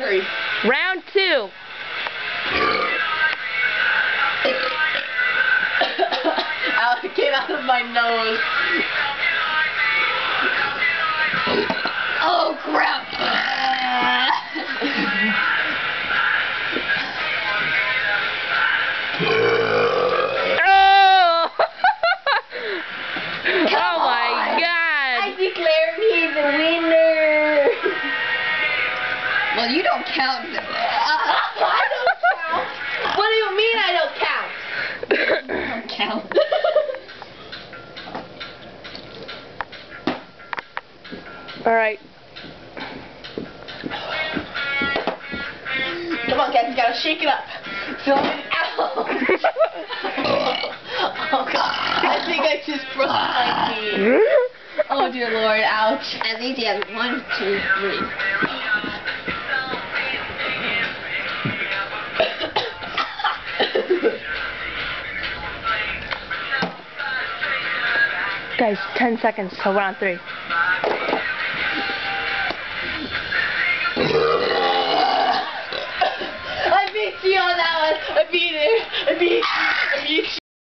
hurry. Round 2. Get out of my nose. Oh, crap. Oh! Oh my God! I declare me the winner. Well, you don't count. I don't count. What do you mean I don't count? I don't count. All right. Come on, guys, you gotta shake it up. Fill it out. Oh God, I think I just broke my knee. Oh dear Lord, ouch. At least you have 1, 2, 3. Guys, 10 seconds till round 3.